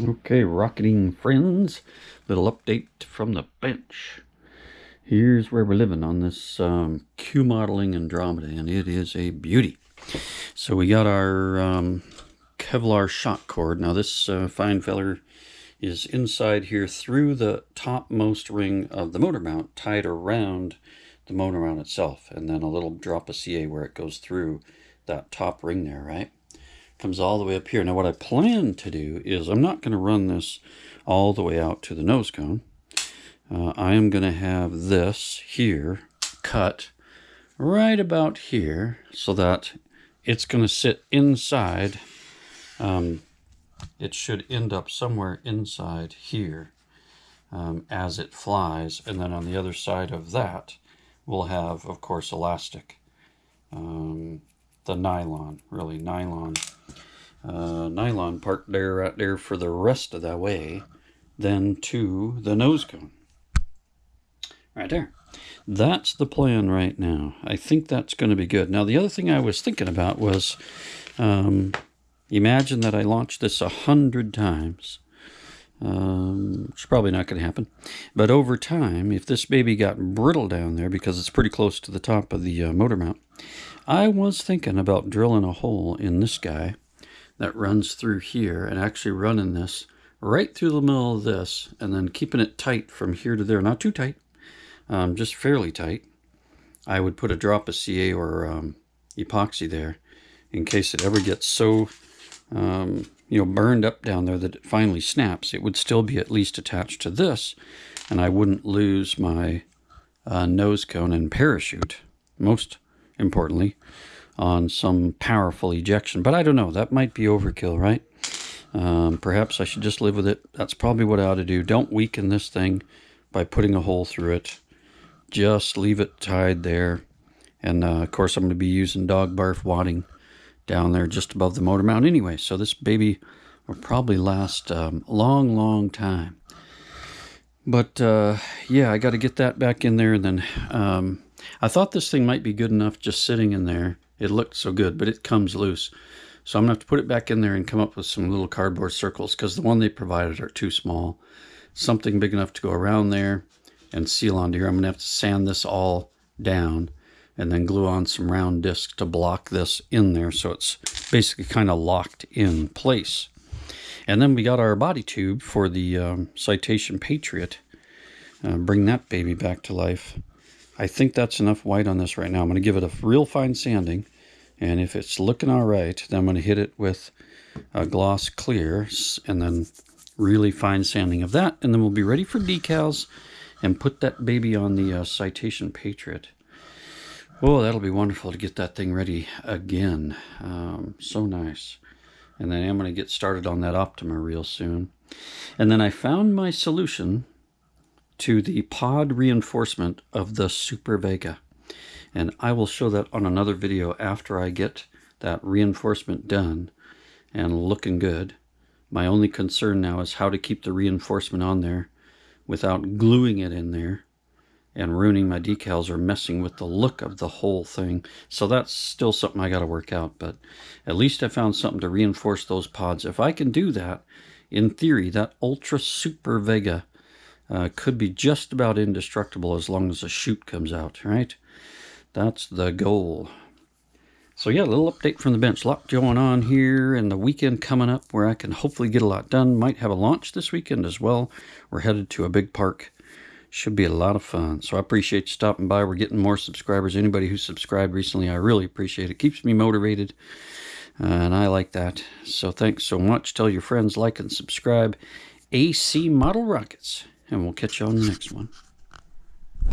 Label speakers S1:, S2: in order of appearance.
S1: Okay, rocketing friends, little update from the bench. Here's where we're living on this Q modeling Andromeda, and it is a beauty. So we got our Kevlar shock cord. Now this fine feller is inside here through the topmost ring of the motor mount, tied around the motor mount itself, and then a little drop of CA where it goes through that top ring there, right? Comes all the way up here. Now what I plan to do is I'm not going to run this all the way out to the nose cone. I am going to have this here cut right about here so that it's going to sit inside. It should end up somewhere inside here as it flies, and then on the other side of that we'll have, of course, elastic. The nylon, really nylon part there, right there for the rest of the way, then to the nose cone. Right there. That's the plan right now. I think that's going to be good. Now, the other thing I was thinking about was, imagine that I launched this 100 times. It's probably not going to happen. But over time, if this baby got brittle down there, because it's pretty close to the top of the motor mount, I was thinking about drilling a hole in this guy that runs through here and actually running this right through the middle of this and then keeping it tight from here to there. Not too tight, just fairly tight. I would put a drop of CA or epoxy there in case it ever gets so burned up down there that it finally snaps. It would still be at least attached to this, and I wouldn't lose my nose cone and parachute, most importantly, on some powerful ejection. But I don't know, that might be overkill, right? Perhaps I should just live with it. That's probably what I ought to do. Don't weaken this thing by putting a hole through it. Just leave it tied there. And of course I'm going to be using dog barf wadding down there just above the motor mount anyway, so this baby will probably last a long time. But yeah, I got to get that back in there. And then I thought this thing might be good enough just sitting in there. It looked so good, but it comes loose. So I'm going to have to put it back in there and come up with some little cardboard circles, because the one they provided are too small. Something big enough to go around there and seal onto here. I'm going to have to sand this all down and then glue on some round discs to block this in there so it's basically kind of locked in place. And then we got our body tube for the Citation Patriot. Bring that baby back to life. I think that's enough white on this right now. I'm going to give it a real fine sanding, and if it's looking all right, then I'm going to hit it with a gloss clear and then really fine sanding of that, and then we'll be ready for decals and put that baby on the Citation Patriot. Oh, that'll be wonderful to get that thing ready again. So nice. And then I'm going to get started on that Optima real soon. And then I found my solution to the pod reinforcement of the Super Vega. And I will show that on another video after I get that reinforcement done and looking good. My only concern now is how to keep the reinforcement on there without gluing it in there and ruining my decals or messing with the look of the whole thing. So that's still something I got to work out, but at least I found something to reinforce those pods. If I can do that, in theory, that Ultra Super Vega could be just about indestructible as long as a chute comes out, right? That's the goal. So yeah, a little update from the bench. A lot going on here, and the weekend coming up where I can hopefully get a lot done. Might have a launch this weekend as well. We're headed to a big park. Should be a lot of fun. So I appreciate you stopping by. We're getting more subscribers. Anybody who subscribed recently, I really appreciate it. Keeps me motivated, and I like that. So thanks so much. Tell your friends, like and subscribe. AC Model Rockets. And we'll catch you on the next one.